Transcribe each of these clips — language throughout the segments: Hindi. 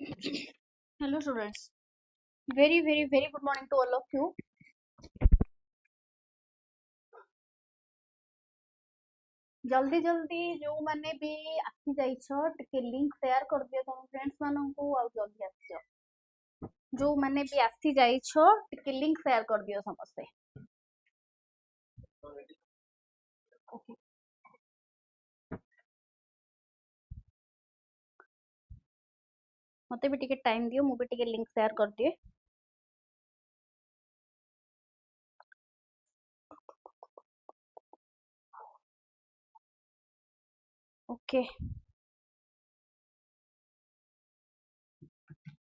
Hello students, very good morning to all of you. जल्दी जल्दी जो माने भी आसी जाइछ टिके लिंक शेयर कर दियो तुम फ्रेंड्स मानन को आ जल्दी आसियो जो माने भी आसी जाइछ टिके लिंक शेयर कर दियो समस्ते ओके मते भी टिके टाइम दियो मु भी टिके लिंक शेयर कर दिए okay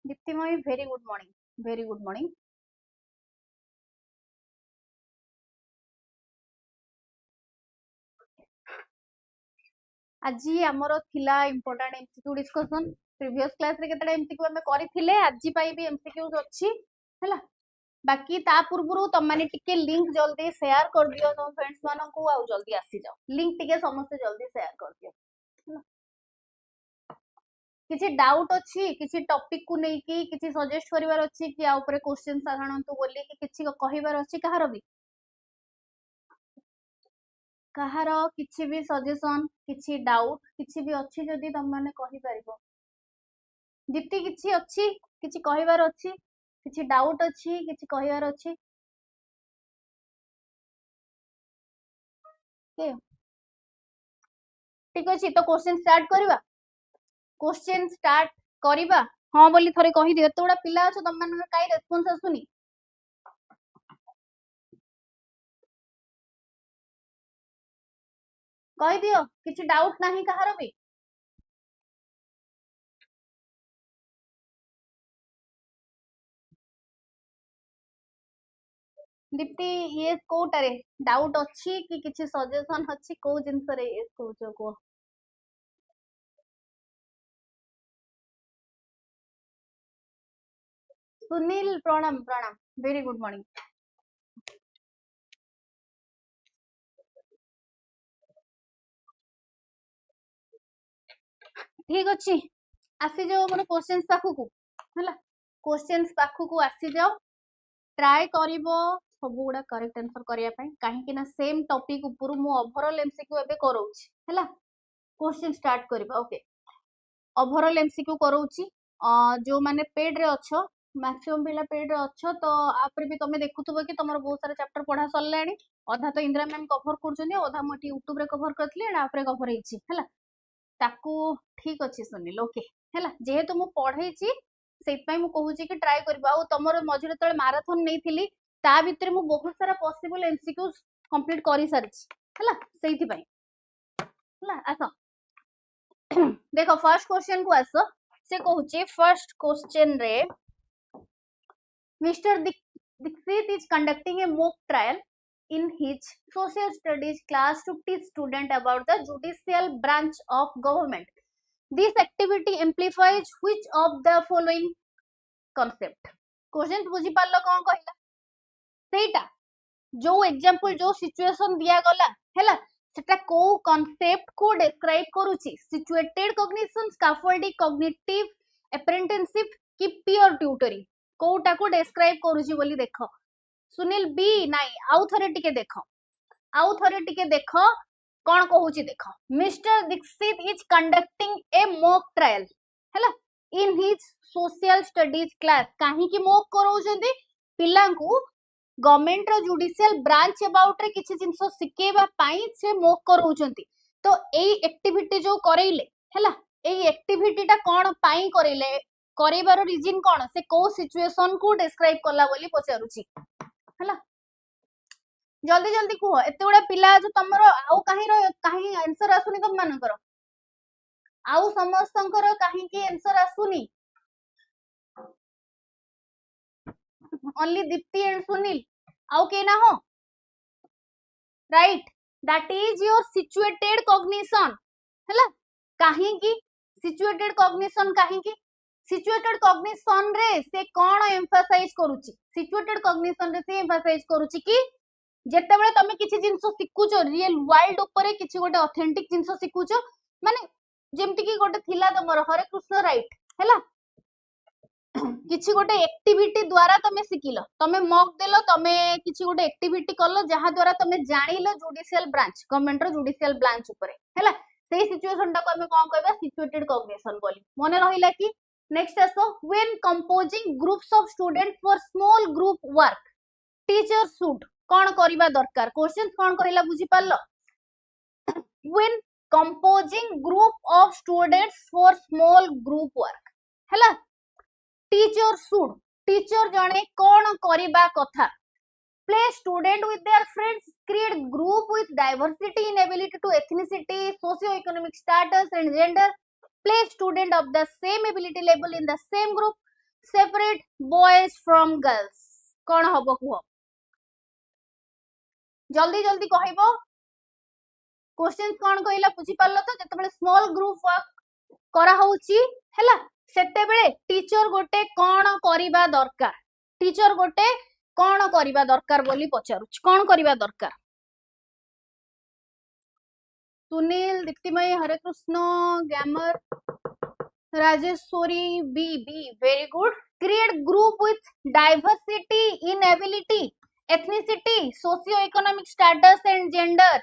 Diptimayee very good morning आज हमरो थिला important MCQ discussion previous class रे केतडा एमसीक्यू हमें करिथिले आज पई भी एमसीक्यूज अछि हला बाकी ता पूर्वरु तुम माने टिके लिंक जल्दी शेयर कर दियो तुम फ्रेंड्स मानन को आ जल्दी आसी जाओ लिंक टिके समस्त जल्दी शेयर कर दियो किछि डाउट अछि किछि टॉपिक को नै कि किछि सजेस्ट करिवार अछि कि आ ऊपर क्वेश्चन साधारणतु बोली कि किछि कहिवार अछि कहार भी कहार किछि भी सजेशन किछि डाउट किछि भी अछि जदी तुम माने कहि परिबो दीप्ति किछि अछि किछि कहिवार अछि किछि डाउट अछि किछि कहिवार अछि के ठीक अछि तो क्वेश्चन स्टार्ट करिवा क्वेश्चन स्टार्ट करिवा हां बोली थरे कहि दियो एतोडा पिला अछ तुम माने काई रेस्पॉन्स आसुनी कहि दियो किछि डाउट नाही कहार भी दीप्ति ये कोटारे डाउट अछि कि किछि सजेशन अछि को जिंस रे ये सोचो को सुनील प्रणाम प्रणाम वेरी गुड मॉर्निंग ठीक अछि आसी जाओ मोर क्वेश्चंस पाखु को हला क्वेश्चंस पाखु को आसी जाओ ट्राई करिवो सब गुडा करेक्ट आंसर करिया पई काहे कि ना सेम टॉपिक ऊपर मु ओवरऑल एमसीक्यू एबे करोछि हला क्वेश्चन स्टार्ट करिवो ओके ओवरऑल एमसीक्यू करोछि जो माने पेड रे अछो मैक्सिमम पिला पेड रे अछो तो आपरे भी तमे देखुथबो कि तमरो बहुत सारा चैप्टर पढा सरलाणी अधा तो इंदिरा मैम कवर करछनी अधा मटी यूट्यूब रे कवर करथली एंड आपरे कवर हेछि हला ताकू ठीक अछि सुनिल ओके हला जेहेतु मु पढैछि सेत पई मु कहूछि कि ट्राई करबा आ तमरो मझिरे तळे मैराथन नेइथिली ता भितरे मु बहुत सारा पॉसिबल एमसीक्यूज कंप्लीट करि सारिछि हला सेइथि पई हला आसो देखो फर्स्ट क्वेश्चन को आसो से कहूछि फर्स्ट क्वेश्चन रे mister Dikshit is conducting a mock trial in his social studies class to teach student about the judicial branch of government. This activity amplifies which of the following concept? Question बुझी पारलो कोन कहला सेटा जो एग्जांपल जो सिचुएशन दिया गला हैला सेटा को कांसेप्ट को डिस्क्राइब करूची situated cognition scaffolding cognitive apprenticeship की पियर ट्यूटरी कोटा को डिस्क्राइब करूची बोली देखो सुनील बी नाही आउ थरे टिके देखो कोन कहूची देखो mister Dikshit is conducting a mock trial हैला in his social studies class काहे की मॉक करोउछंती पिलांकू गवर्नमेंट रो जुडिशियल ब्रांच अबाउट रे किछि जिंसो सिकेबा पाई से मॉक करोउछंती तो एई एक्टिविटी जो करैले हैला एई एक्टिविटीटा कोन पाई करैले करेबार रीजन कोन से को सिचुएशन को डिस्क्राइब करला बोली पचारुची हैला जल्दी जल्दी कुह एते गुडा पिला जो तमरो आउ काहे आंसर आसुनी तम मानकर आउ समस्तंकर काहे की आंसर आसुनी ओनली दीप्ति एंड सुनील आउ के ना हो right that is your situated cognition हैला काहे की सिचुएटेड कॉग्निशन काहे की सिचुएटेड कॉग्निशन रे से कोन एम्फसाइज करूची सिचुएटेड कॉग्निशन रे से एम्फसाइज करूची कि जेतेबेले तमे किछि जिंसो सिकुचो रियल वर्ल्ड ऊपर किछि गोटे ऑथेंटिक जिंसो सिकुचो माने जेमति कि गोटे थिला तमरो हरे कृष्ण राइट हैला किछि गोटे एक्टिविटी द्वारा तमे सिखिलो तमे मॉक देलो तमे किछि गोटे एक्टिविटी करलो जहा द्वारा तमे जानिलो जुडिशियल ब्रांच गवर्नमेंट रो जुडिशियल ब्रांच ऊपर हैला सेही सिचुएशन टा को हमें कोन कहबा सिचुएटेड कॉग्निशन बोली मने रहिला कि नेक्स्ट आसो when composing groups of students for small group work teacher should कोन करिबा दरकार क्वेश्चन कोन कहिला बुझी पारलो when composing group of students for small group work हैला टीचर शुड टीचर जणे कोन करिबा कथा play student with their friends create group with diversity in ability to ethnicity socio economic status and gender play student of the same ability level in the same group separate boys from girls कोन हबो कुह जल्दी जल्दी कहइबो क्वेश्चन कोन कहिला बुझी पारलो तो जते बेले स्मॉल ग्रुप वर्क करा होउची हैला सेते बेले टीचर गोटे कोन करिबा दरकार टीचर गोटे कोन करिबा दरकार बोली पचारुछ कोन करिबा दरकार सुनील दीप्तिमयी हरे कृष्ण ग्यामर Rajeshwari B B very good create group with diversity in ability ethnicity socio economic status and gender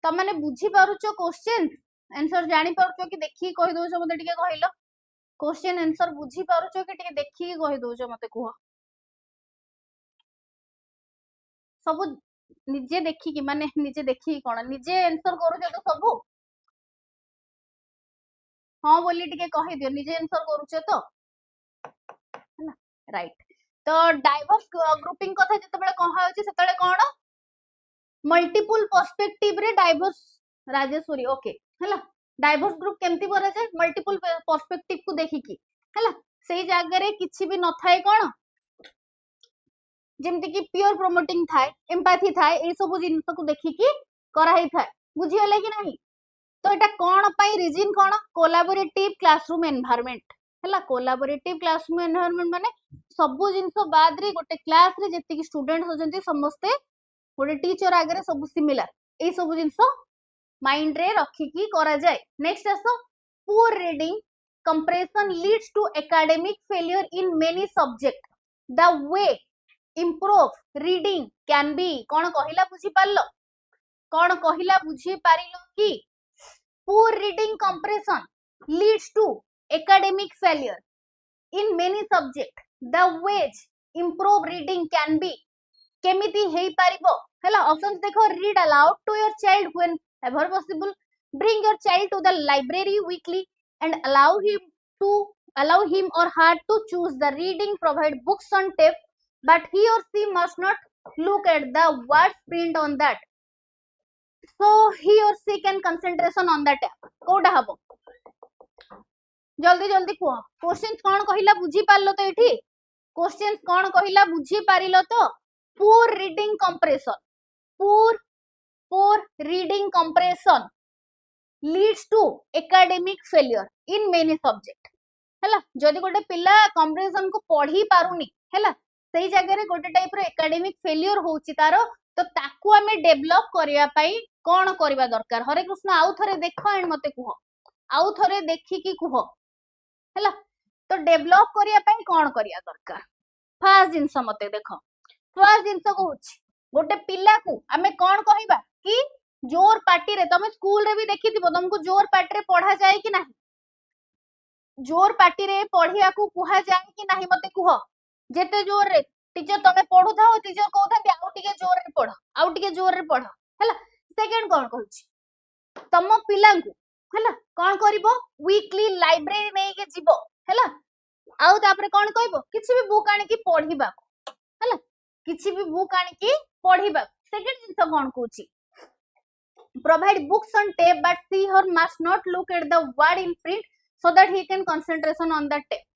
तमने बुझी पारुछो क्वेश्चन आंसर जानि पारुछो कि देखि कहि दोछो मते टिके कहिलो क्वेश्चन आंसर बुझी पारुछो कि टिके देखि कहि दोछो मते कुह सब निजे देखि कि माने निजे देखि कोन निजे आंसर करूछो तो सब हां बोली टिके कहि दियो निजे आंसर करूछो तो हैला राइट तो डाइवर्स ग्रुपिंग कथा जते बेले कहा होची सेतले कोन मल्टीपल पर्सपेक्टिव रे डाइवर्स राजेश्वरी ओके हैला डाइवर्स ग्रुप केमती करा जाय मल्टीपल पर्सपेक्टिव को देखि की हैला सेही जागा रे किछि भी न थाए कोन जेमति की प्योर प्रमोटिंग थाए एम्पैथी थाए ए सब जिंस को देखि की करा ही थाए बुझी हले कि नहीं तो एटा कोन पई रीजन कोन कोलैबोरेटिव क्लासरूम एनवायरनमेंट हैला कोलैबोरेटिव क्लासरूम एनवायरनमेंट माने सब जिंस बाद रे गोटे क्लास रे जति की स्टूडेंट होजंती समस्ते गोटे टीचर आगे सब सिमिलर ए सब जिंस माइंड रे रखी की करा जाए नेक्स्ट आसो poor reading comprehension leads to academic failure in many subject the way improve reading can be कोन कहिला बुझी पारलो कोन कहिला बुझी पारिलो कि poor reading comprehension leads to academic failure in many subject the ways improve reading can be केमिति हेई पारिबो हैला ऑप्शंस देखो read aloud to your child whenever possible bring your child to the library weekly and allow him or her to choose the reading provide books on tape but he or she must not look at the words print on that so he or she can concentration on the tape कोडा हबो जल्दी जल्दी को क्वेश्चंस कोन कहिला बुझी पारलो तो एठी क्वेश्चंस कोन कहिला बुझी पारिलो तो poor reading compression poor reading compression leads to academic failure in many subject हैला जदी गोटे पिला कंप्रेशन को पढ़ी पारुनी हैला सही जगह रे गोटे टाइप रो एकेडमिक फेलियर होउची तारो तो ताकू हमें डेवलप करिया पई कोन करबा दरकार हरे कृष्ण आउ थरे देखो एंड मते कुहो आउ थरे देखि की कुहो हैला तो डेवलप करिया पई कोन करिया दरकार फर्स्ट जिंस मते देखो फर्स्ट जिंस कहूची गोटे पिला को हमें कोन कहिबा कि जोर पार्टी रे तमे स्कूल रे भी देखिथिबो तुमको जोर पार्टी रे पढ़ा जाए कि नहीं जोर पार्टी रे पढ़िया को कुहा जाए कि नहीं मते कुह जेते जोर रे टीचर तमे पढु थाओ टीचर कहउथा आउ टिके जोर रे पढ़ आउ टिके जोर रे पढ़ हैला सेकंड कोन कहूची तम पिला को हैला कोन करिवो वीकली लाइब्रेरी नै के जीवो हैला आउ तापरे कोन कहइबो किछि भी बुक आनि की पढिबा हैला किछि भी बुक आनि की पढिबा सेकंड जिंस कोन कहूची provide books on tape but he or must not look at the word in print so that he can concentration on the tape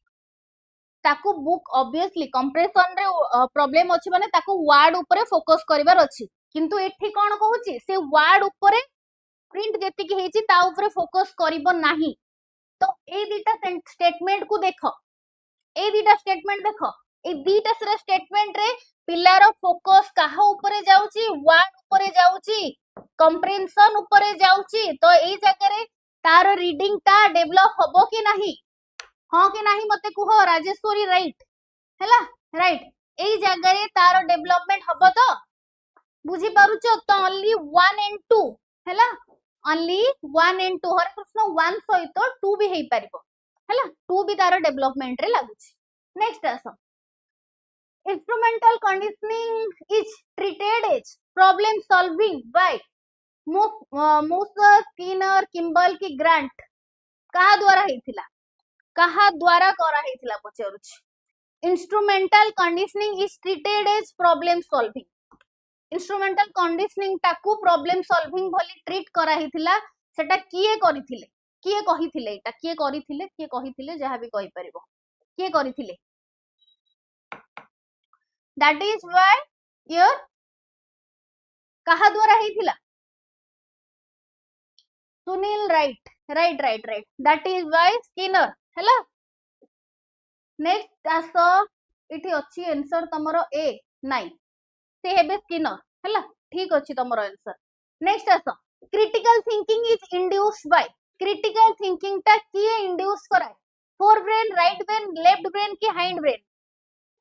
ताकू बुक ऑब्वियसली कंप्रेशन रे प्रॉब्लम अछि माने ताकू वर्ड ऊपर फोकस करिवार अछि किंतु एठी कोन कहूची से वर्ड ऊपर प्रिंट जेति की हेची ता ऊपर फोकस करिवो नाही तो ए दीटा स्टेटमेंट को देखो ए दीटा स्टेटमेंट देखो ए दीटा सरा स्टेटमेंट रे पिल्लार फोकस काहा ऊपर जाउची वर्ड ऊपर जाउची कंप्रेhension ऊपर जाउची तो एई जगह रे तार रीडिंग ता डेवलप होबो कि नाही हां कि नाही मते कुह राजेश्वरी राइट हैला राइट एई जगह रे तार डेवलपमेंट हबो तो बुझी पारुछ तो ओनली 1 and 2 हैला ओनली 1 and 2 हरे कृष्ण 1 सहित 2 भी हेई परिबो हैला 2 भी तार डेवलपमेंट रे लागुछ नेक्स्ट आसो instrumental conditioning is treated as problem solving by Moser Skinner Kimball की ग्रांट कहा द्वारा हेथिला कहा द्वारा करा हेथिला पचारुछ instrumental conditioning is treated as problem solving instrumental conditioning टाकू problem solving भली ट्रीट करा हेथिला सेटा किए करिथिले किए कहिथिले एटा किए कहिथिले जहा भी कहि परिबो किए करिथिले that is why here कहा द्वारा हेथिला Sunil right that is why Skinner हैला नेक्स्ट आसो इठी अछि आंसर तमरो ए नाइ से हेबे Skinner हैला ठीक अछि तमरो आंसर नेक्स्ट आसो critical thinking is induced by critical thinking ता किए इंड्यूस कराय four brain right brain left brain की hind brain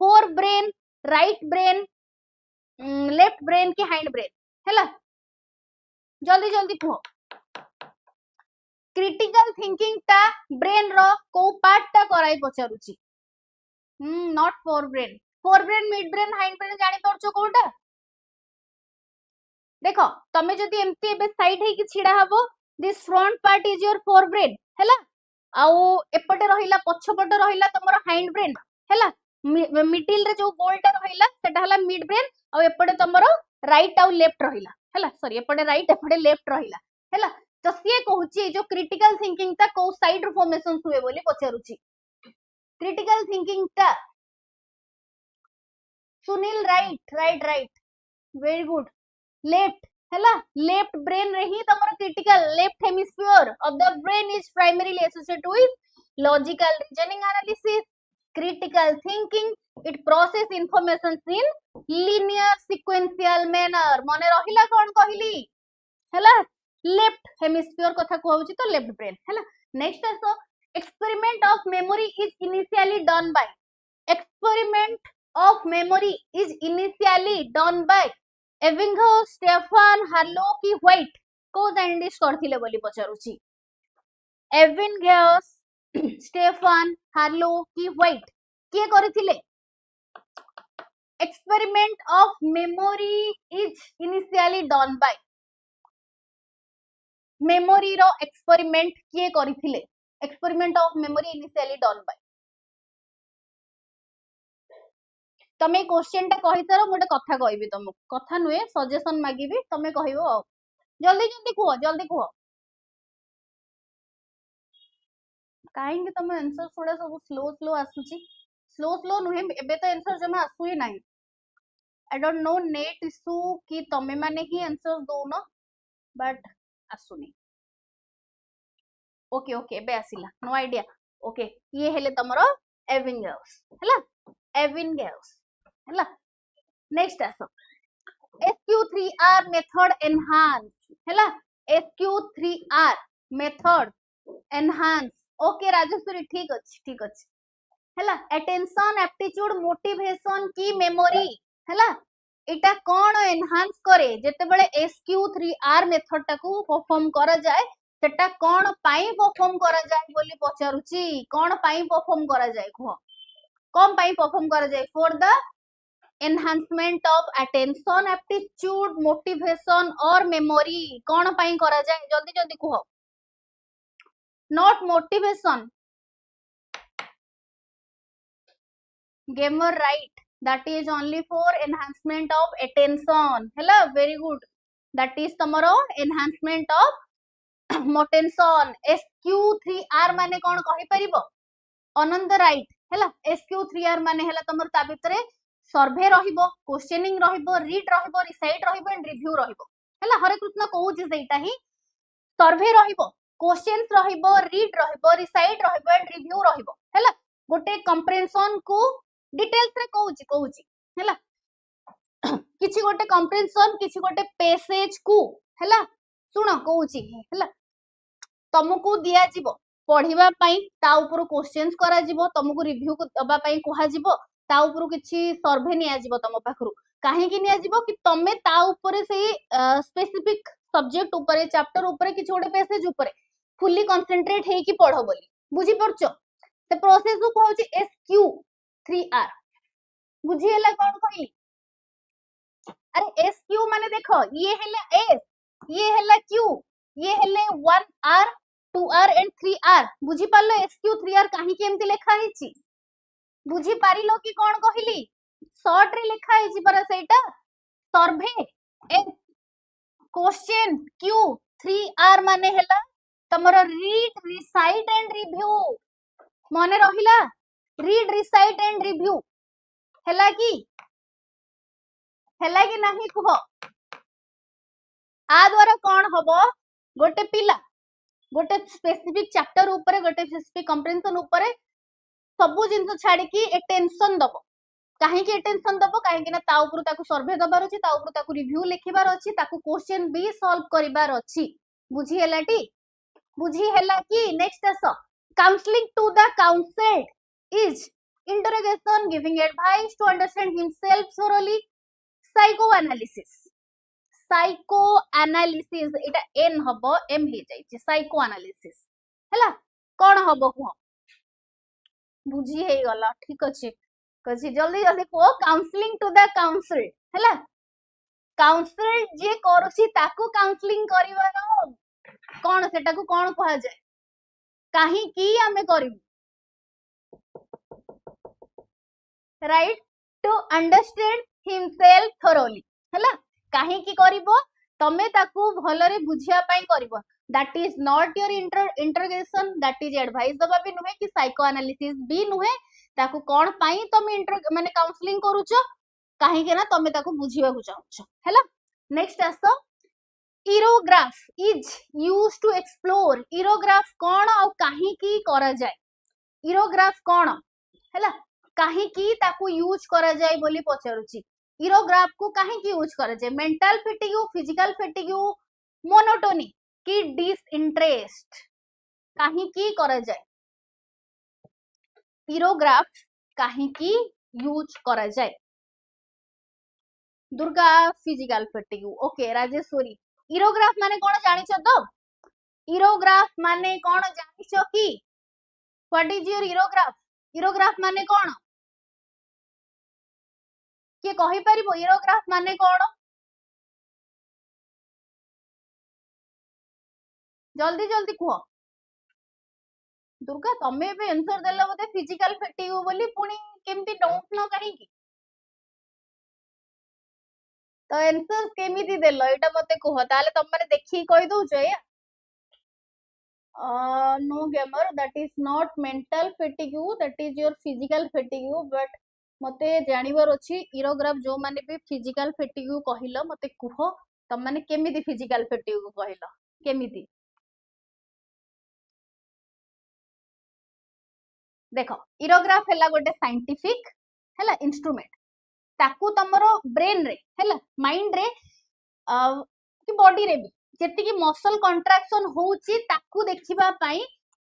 four brain right brain left brain की हाइंड ब्रेन हैला जल्दी जल्दी कहो क्रिटिकल थिंकिंग ता ब्रेन रो को पार्ट ता कराई पचारुची not four brain mid brain hind brain जानि परछो कोटा देखो तमे जदी एमती एबे साइड हे कि छिडा हबो this front part is your fore brain हैला आउ एपटे रहिला पछपटे रहिला तमरो हाइंड ब्रेन हैला मिडिल रे जो गोलटा रहिला सेटा हला मिड ब्रेन आ एपटे तमरो राइट आ लेफ्ट रहिला हैला सॉरी एपटे राइट एपटे लेफ्ट रहिला हैला तो से कहूची जो क्रिटिकल थिंकिंग ता को साइड रो फॉर्मेशन हुए बोली पचारुची क्रिटिकल थिंकिंग ता Sunil right very good left हैला लेफ्ट ब्रेन रे ही तमरो critical left hemisphere of the brain is primarily associated with logical reasoning analysis critical thinking it process information in linear sequential manner मने रहिला कोन कहिली हैला लेफ्ट हेमिस्फीयर कथा कहउची तो लेफ्ट ब्रेन हैला नेक्स्ट आसो experiment of memory is initially done by Ebbinghaus Stefan Harlow की White को साइंटिस्ट करथिले बोली पचारुची Ebbinghaus स्टेफन हार्लो की व्हाइट किए करिथिले experiment of memory is initially done by memory रो एक्सपेरिमेंट किए करिथिले experiment of memory initially done by तमे क्वेश्चन टा कहि सरो मोटे कथा कहबी तुमको कथा नुए सजेशन मागिबी तमे कहिवो जल्दी कुहो काहेंगे तमे आंसर थोड़ा सब स्लो आसुची स्लो नुहे एबे तो आंसर जमा आसु ही नाही I don't know net issue कि तमे माने ही आंसर दोनो बट आसुनी ओके एबे आसिला नो आईडिया ओके ये हेले तमरो एविंगहाउस हैला नेक्स्ट आसो SQ3R मेथड एनहांस हैला SQ3R method enhance okay Rajeshwari ठीक अछि हैला अटेंशन एप्टीट्यूड मोटिवेशन की मेमोरी हैला एटा कोन एनहांस करे जते बेले SQ3R मेथड टाकू परफॉर्म करा जाय सेटा कोन पाई परफॉर्म करा जाय बोली पचारुची कोन पाई परफॉर्म करा जाय को कोन पाई परफॉर्म करा जाय for the enhancement of attention aptitude motivation और मेमोरी कोन पाई करा जाय जल्दी कहो not motivation gamer right that is only for enhancement of attention hello very good that is tomorrow enhancement of motivation SQ3R माने कोन कहि परिबो आनंद राइट हैला SQ3R माने हैला तमर ता भितरे सर्वे रहिबो क्वेश्चनिंग रहिबो रीड रहिबो रिसाइट रहिबो एंड रिव्यू रहिबो हैला हरे कृष्ण कहूची सेटा ही सर्वे रहिबो क्वेश्चंस रहिबो रीड रहिबो रिसाइट रहिबो एंड रिव्यू रहिबो हैला गोटे कंप्रेhension को डिटेल्स रे कहूची हैला किछि गोटे कंप्रेhension किछि गोटे पैसेज को हैला सुनो कहूची हैला तुमको दिया जीवो पढ़िबा पई ता ऊपर क्वेश्चंस करा जिवो तुमको रिव्यू दबा पई कहा जिवो ता ऊपर किछि सर्वे निया जिवो तुम पाखरु काहे कि निया जिवो कि तमे ता ऊपर से स्पेसिफिक सब्जेक्ट ऊपर चैप्टर ऊपर किछि ओडे पैसेज ऊपर फुल्ली कंसंट्रेट हे कि पढ़ो बोली बुझी परछो से प्रोसेस को कहउची SQ 3R बुझी हला कोन कहली अरे SQ माने देखो ये हला S ये हला Q ये हले 1R 2R एंड 3R बुझी पालो SQ 3R काहे कि एमती लेखा हिची बुझी पारिलो कि कोन कहली शॉर्ट रे लेखा हिची पर सेटा survey and question Q 3R माने हला तमरो रीड रिसाइट एंड रिव्यू मने रहिला रीड रिसाइट एंड रिव्यू हला कि नहीं कुह आ द्वारा कोन हबो गोटे पिला गोटे स्पेसिफिक चैप्टर ऊपर गोटे स्पेसिफिक कंप्रेहेंशन ऊपर सबु जिंस छाड़ी की अटेंशन दबो काहे कि अटेंशन दबो काहे कि ना ता ऊपर ताकू सर्वे दबार अछि ता ऊपर ताकू रिव्यू लिखिबार अछि ताकू क्वेश्चन भी सॉल्व करिबार अछि बुझी हेलाटी बुझी हेला कि नेक्स्ट आस counselling to the counselled is interrogation giving advice to understand himself thoroughly psycho analysis एटा एन हबो एम हे जाई साइको एनालिसिस हला कोन हबो को बुझी हे गला ठीक अछि कछि जल्दी जल्दी को काउंसलिंग टू द काउंसिल हला काउंसिल जे करूसी ताकू काउंसलिंग करिवार कोन सेटा को कोन कहा जाय काहे की हमें करिवु right to understand himself thoroughly हला काहे की करिवो तमे ताकू भलरे बुझिया पई करिवो that is not your interrogation that is advice दबा भी नुहे कि साइको एनालिसिस भी नुहे ताकू कोन पई तमे माने काउंसलिंग करूचो काहे के ना तमे ताकू बुझिबा को चाहछो हला नेक्स्ट आसो इरोग्राफ इज यूज्ड टू एक्सप्लोर इरोग्राफ कोन और काहे की करा जाय इरोग्राफ कोन हला काहे की ताकू यूज करा जाय बोली पचारुची इरोग्राफ को काहे की यूज करा जाय mental fatigue physical fatigue monotony की डिसइंटरेस्ट काहे की करा जाय इरोग्राफ काहे की यूज करा जाय Durga physical fatigue okay Rajeshwari ergograph माने कोन जानिछो तो इरोग्राफ माने कोन जानिछो की व्हाट इज योर इरोग्राफ माने कोन के कहि परिबो इरोग्राफ माने कोन जल्दी जल्दी कहो दुर्गा तमे भी आंसर देला बोते फिजिकल फैटिग बोली पुनी केमती डाउट न काहे की तो आंसर केमिति देलो एटा मते कहो ताले तम माने देखि कहि दउछो या no gamer that is not mental fatigue that is your physical fatigue but मते जानिबार अछि इरोग्राफ जो माने भी फिजिकल फैटिग कहिलो मते कुहो तम माने केमिति फिजिकल फैटिग कहिलो केमिति देखो इरोग्राफ हैला गोटे साइंटिफिक हैला इंस्ट्रूमेंट ताकू तमरो ब्रेन रे हैला माइंड रे कि बॉडी रे भी जेति कि मसल कंट्रैक्शन होउची ताकू देखिबा पई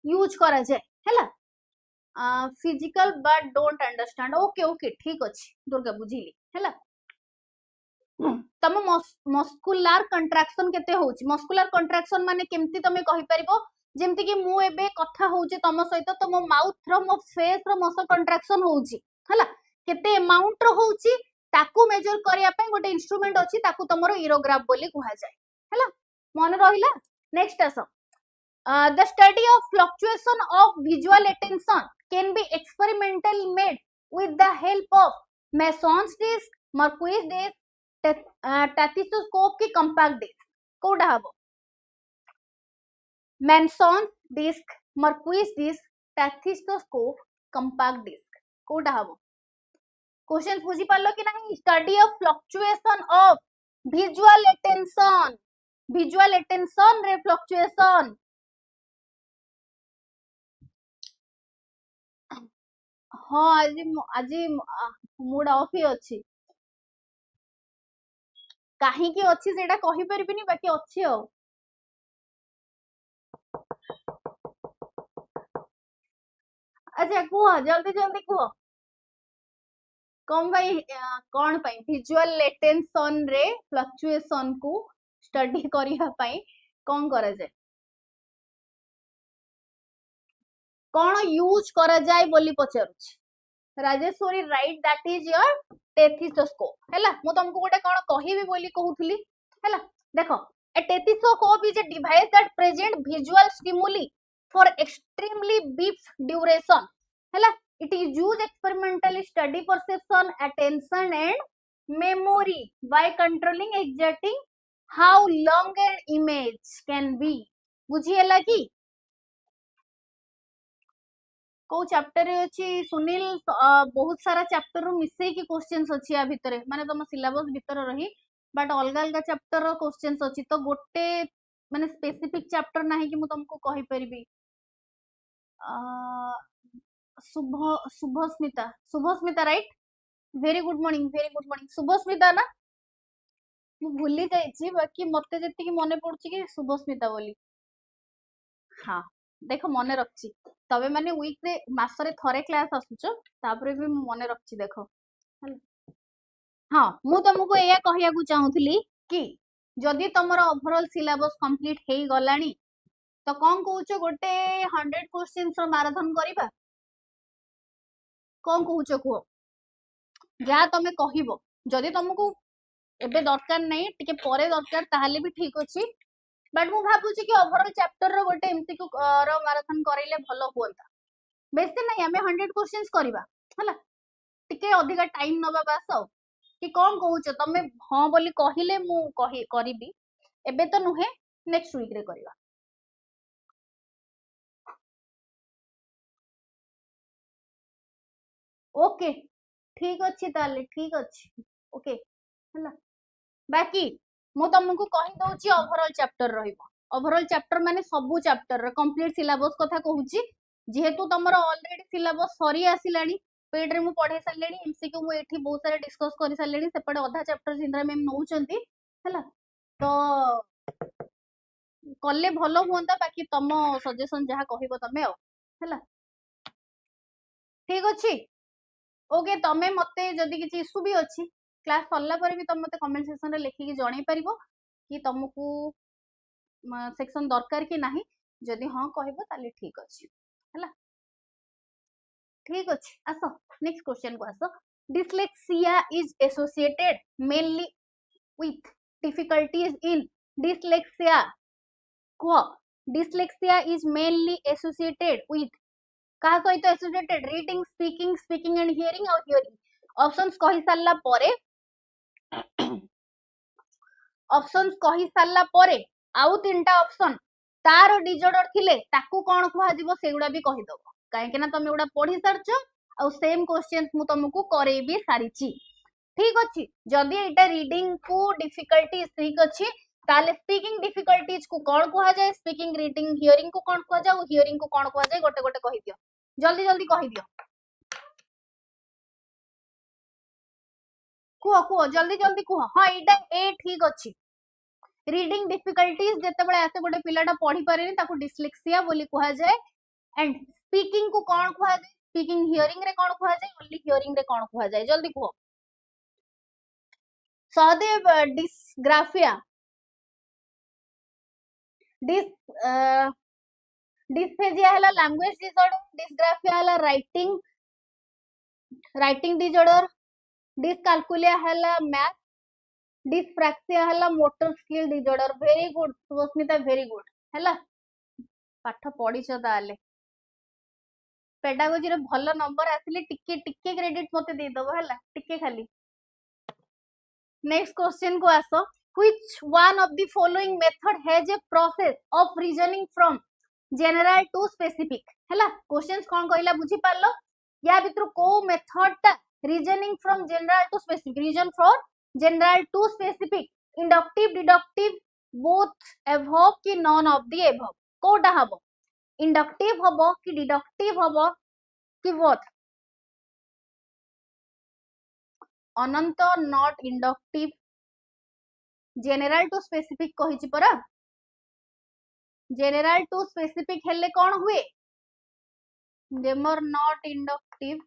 यूज करा जाय हैला physical but don't understand okay okay ठीक अछि दुर्गा बुझिली हैला तम मस्कुलर कंट्रैक्शन केते होउची मस्कुलर कंट्रैक्शन माने केमती तमे कहि परिबो जेमति कि मु एबे कथा होउची तम सहित तो मो माउथ रो मो फेस रो मसल कंट्रैक्शन होउची हैला केते अमाउंट रो होउची ताकू मेजर करिया पई गोटे इंस्ट्रूमेंट अछि ताकू तमरो इरोग्राफ बोली कुहा जाय हैला मन रहिला नेक्स्ट आसो the study of fluctuation of visual attention can be experimentally made with the help of Mason's disc, Mercury's disc, stethoscope की compact disc कोडा हबो Mason's disc, Mercury's disc, stethoscope, compact disc कोडा हबो क्वेश्चन बुझी पालो कि नहीं study of fluctuation of visual attention रे फ्लक्चुएशन हाँ आज मूड ऑफ ही अच्छी कहीं की अच्छी सेटा कहि परिबिनी बाकी अच्छी हो अच्छा कुह जल्दी जल्दी कुह कौन भाई कौन पाई विजुअल लेटेंशन रे फ्लक्चुएशन को स्टडी करिया पाई कौन करा जाए कौन यूज करा जाए बोली पचारुछि Rajeshwari right that is your tachistoscope हैला मु तुमको गोटे कौन कहिबी बोली कहूथली हैला देखो a stethoscope is a device that present visual stimuli for extremely brief duration हैला it is used experimentally study perception attention and memory by controlling exacting how long an image can be बुझी हैला कि को चैप्टर अछि सुनील बहुत सारा चैप्टर रो मिसई की क्वेश्चंस अछि या भितरे माने तुम सिलेबस भितर रही बट अलग अलग चैप्टर रो क्वेश्चंस अछि तो गोटे माने स्पेसिफिक चैप्टर नाही कि मु तुमको कहि परिबी शुभ Subhasmita right very good morning Subhasmita ना मु भूली जाइछि बाकी मते जति कि मने पडुछि कि शुभस्मिता बोली हाँ देख मन रखी तबे माने वीक रे मासरे थरे क्लास आसुच तापरे भी मन रखी देख हाँ मु तुमको एया कहिया को चाहूथली कि जदि तुमरो ओवरऑल सिलेबस कंप्लीट हेई गलानी तो कौन कहूचो गोटे 100 क्वेश्चंस रो मैराथन करिबा कौन कहूचो को जा तमे कहिबो जदि तुमको एबे दरकार नै टिके परे दरकार ताहाले भी ठीक अछि बट मु भाबुची कि ओवरऑल चैप्टर रो गोटे एमसीक्यू रो मैराथन करिले भलो होंता बेसी नै हमें 100 क्वेश्चंस करिबा हला टिके अधिका टाइम नबा बास कि कौन कहूचो तमे हां बोली कहिले मु कहि करिबी एबे तो नुहे नेक्स्ट वीक रे करिबा ओके ठीक अछि ताले ठीक अछि ओके हला बाकी मु तुमको कहि दउची ओवरऑल चैप्टर रहिबो ओवरऑल चैप्टर माने सबु चैप्टर रे कंप्लीट सिलेबस कथा कहूची जेहेतु तमरो ऑलरेडी सिलेबस सरी आसिलानी पेड रे मु पढे सारलेनी एमसीक्यू मु एठी बहुत सारा डिस्कस करि सारलेनी सेपडे अधा चैप्टर जिंद्रा मैम नउचंती हला तो कले भलो होंता बाकी तम सजेशन जहा कहिबो तमे हला ठीक अछि ओके तमे मते जदी किछि इशू भी अछि क्लास सरला पर भी तम मते कमेंट सेक्शन रे लिखि कि जणाई परिबो कि तुमको सेक्शन दरकार कि नाही जदी हां कहबो ताले ठीक अछि हला ठीक अछि आसो नेक्स्ट क्वेश्चन को आसो dyslexia is associated mainly with difficulties in dyslexia को dyslexia is mainly associated with कहा सहित associated reading speaking and hearing और हियरिंग ऑप्शंस कहि सारला परे ऑप्शंस कहि सारला परे आउ तीनटा ऑप्शन तार डिजॉर्डर थिले ताकू कोन कहवा जीवो सेगुडा भी कहि दबो काहे कि ना तमे उडा पढी सारछ आ सेम क्वेश्चंस मु तुमको करे भी सारिछि ठीक अछि जदी एटा रीडिंग को डिफिकल्टीज ठीक अछि ताले स्पीकिंग डिफिकल्टीज को कोन कहवा जाय स्पीकिंग रीडिंग हियरिंग को कोन कहवा जाय हियरिंग को कोन कहवा जाय गोटे गोटे कहि दियो जल्दी जल्दी कहि दियो कुह जल्दी जल्दी कुह हाँ एटा ए ठीक अछि रीडिंग डिफिकल्टीज जते बळे आसे गोटे पिलाटा पढी पारेनी ताको डिस्लेक्सिया बोली कहवा जाय एंड स्पीकिंग को कोन कहवा जाय स्पीकिंग हियरिंग रे कोन कहवा जाय ओनली हियरिंग रे कोन कहवा जाय जल्दी कुह सहदेव डिस्ग्राफिया डिस्फेजिया हला लैंग्वेज डिसऑर्डर डिस्ग्राफिया हला राइटिंग डिसऑर्डर डिसकाल्कुलिया हला मैथ डिस्प्रैक्सिया हला motor skill disorder very good Susmita very good हला पाठ पढिछ ताले पेडागोजी रे भलो नंबर आसिले टिके टिके क्रेडिट मते दे दबो हला टिके खाली नेक्स्ट क्वेश्चन को आसो which one of the following method has a process of reasoning from general to specific हला क्वेश्चंस कोन कहला बुझी पारलो या भितर को मेथड ता reasoning from general to specific reason for general to specific inductive deductive both above कि none of the above Kota हबो inductive हबो कि deductive हबो कि both Anant not inductive general to specific कहिछि परा general to specific हेले कोन हुए देमर नॉट इंडक्टिव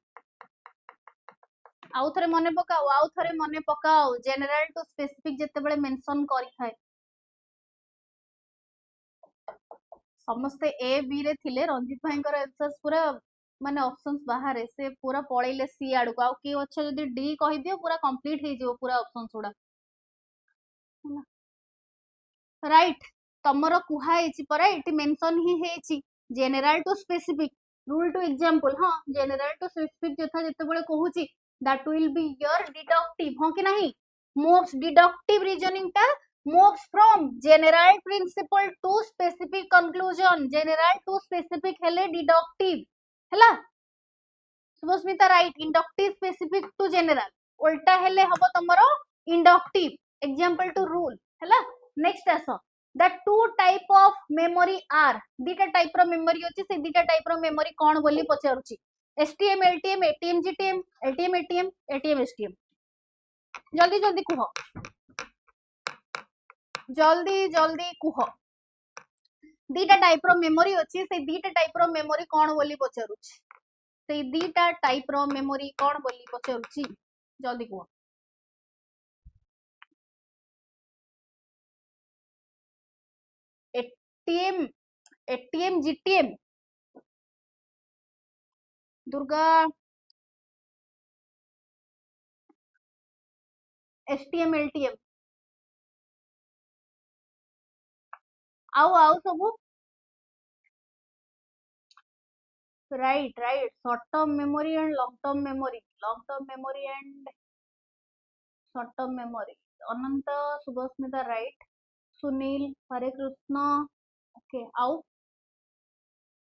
आउ थरे मने पकाओ जनरल टू स्पेसिफिक जेतेबेले मेंशन करि थाए समस्ते ए बी रे थिले रंजित भाईकर आंसर्स पूरा माने ऑप्शंस बाहर से पूरा पळैले सी आडू आउ की अच्छा जदी डी कहि दियो पूरा कंप्लीट हे जो पूरा ऑप्शंस उडा राइट तमरो कुहा हेची परा एटी मेंशन ही हेची general to specific rule to example हां जनरल टू स्पेसिफिक जथा जेतेबेले कहूची that will be your deductive हां कि नहीं मोस्ट डिडक्टिव रीजनिंग टा moves from general principle to specific conclusion general to specific हेले deductive हैला Subhasmita right inductive specific to general उल्टा हेले हबो तमरो इंडक्टिव एग्जांपल टू रूल हैला नेक्स्ट आसो the two type of memory are दीटा टाइप रो मेमोरी होची से दीटा टाइप रो मेमोरी कोन बोली पचारुची STM LTM ATM GTM LTM ATM ATM STM जल्दी जल्दी कुहो जल्दी जल्दी कुहो दीटा टाइप रो मेमोरी अछि से दीटा टाइप रो मेमोरी कोन बोली पचारुची से दीटा टाइप रो मेमोरी कोन बोली पचारुची जल्दी कुहो ATM ATM GTM Durga STM LTM आओ सबू right right short term memory and long term memory and short term memory Anant Subhasmita right Sunil Hare Krishna okay आओ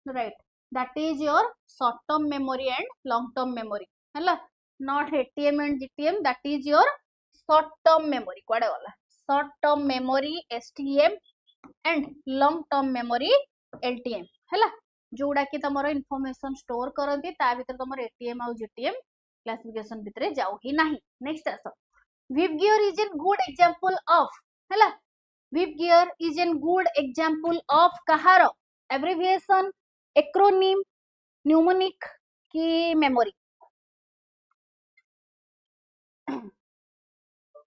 right that is your short term memory and long term memory हैला not ATM and GTM that is your short term memory कोडे वाला short term memory STM and long term memory LTM हैला जोड़ा कि तमरो इन्फॉर्मेशन स्टोर करंती ता भीतर तमरो एटीएम और जीटीएम क्लासिफिकेशन भीतर जाऊ ही नाही नेक्स्ट आसो विवगियर is an good example of हैला विवगियर is an good example of कहार एब्रिविएशन एक्रोनिम न्यूमोनिक की मेमोरी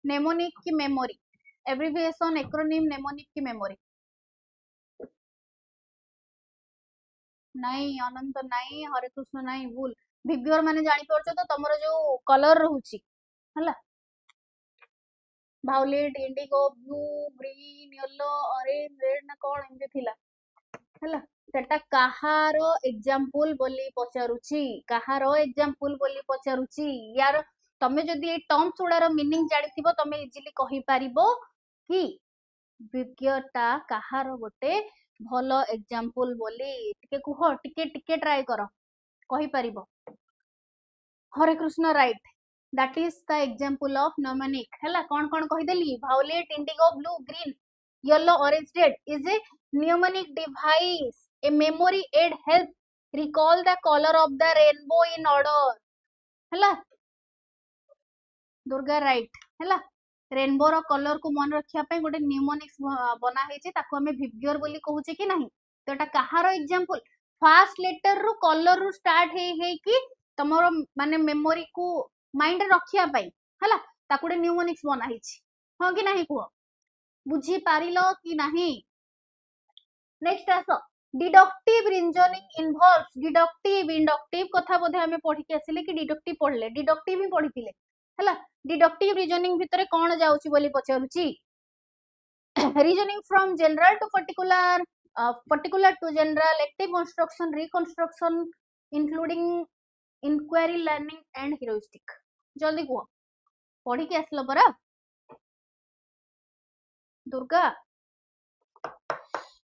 नेमोनिक की मेमोरी एब्रिविएशन एक्रोनिम नेमोनिक की मेमोरी नहीं अनंत नहीं हरे कृष्ण नहीं भूल विवगियर माने जानि परछो तो तमरो जो कलर रहउची हला violet indigo blue green yellow orange red ना कोन एमते थिला हला सेटा कहारो एग्जांपल बोली पचारुची कहारो एग्जांपल बोली पचारुची यार तमे जदी ए टर्म्स उडार मीनिंग जानिथिबो तमे इजीली कहि पारिबो कि विज्ञता कहारो गोटे भलो एग्जांपल बोली टिके कुहो टिके ट्राई करो कहि पारिबो Hare Krishna right that is the example of mnemonic हैला कोन कोन कहि देली violet indigo blue green yellow orange red is a mnemonic device a memory aid help recall the color of the rainbow in order हैला दुर्गा राइट हैला रेनबो रो कलर को मन रखिया पे गोटे न्यूमोनिक्स बना हेचे ताको हमें विवगियर बोली कहूचे कि नहीं तो एटा कहारो एग्जांपल फर्स्ट लेटर रो कलर रो स्टार्ट हे कि तमरो माने मेमोरी को माइंड रखिया पे हैला ताको गोटे न्यूमोनिक्स बना हेची हां कि नहीं को बुझी पारिलो कि नहीं नेक्स्ट आसो deductive reasoning involves deductive inductive कथा बोधे हमें पढ़ी के आसिले कि डिडक्टिव पढ़ले डिडक्टिव ही पढ़ीतिले हैला डिडक्टिव रीजनिंग भितरे कोन जाउची बोली पचारुची reasoning from general to particular particular to general active construction reconstruction including inquiry learning and heuristic जल्दी को पढ़ी के आसलो परा दुर्गा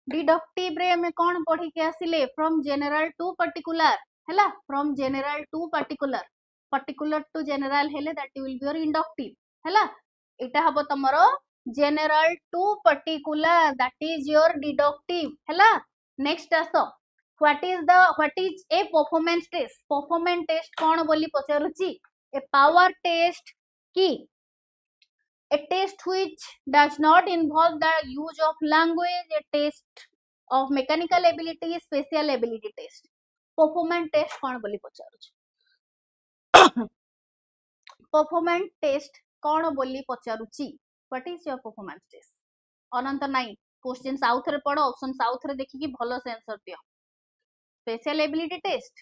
डिडक्टिव रे हमें कौन पढ़ी के आसिले फ्रॉम जनरल टू पर्टिकुलर हैला from general to particular particular to general हेले that will be your inductive हैला एटा हबो तमरो general to particular that is your deductive हैला नेक्स्ट आसो what is a performance test कौन बोली पचारुची ए पावर टेस्ट की a test which does not involve the use of language, a test of mechanical ability, spatial ability test. Performance test कौन बोली पचारुछ परफॉर्मेंस टेस्ट कौन बोली पचारुची what is your performance test Anant नाई क्वेश्चन साउथ रे पढ़ो ऑप्शन साउथ रे देखि कि भलो से आंसर दियो स्पेशल एबिलिटी टेस्ट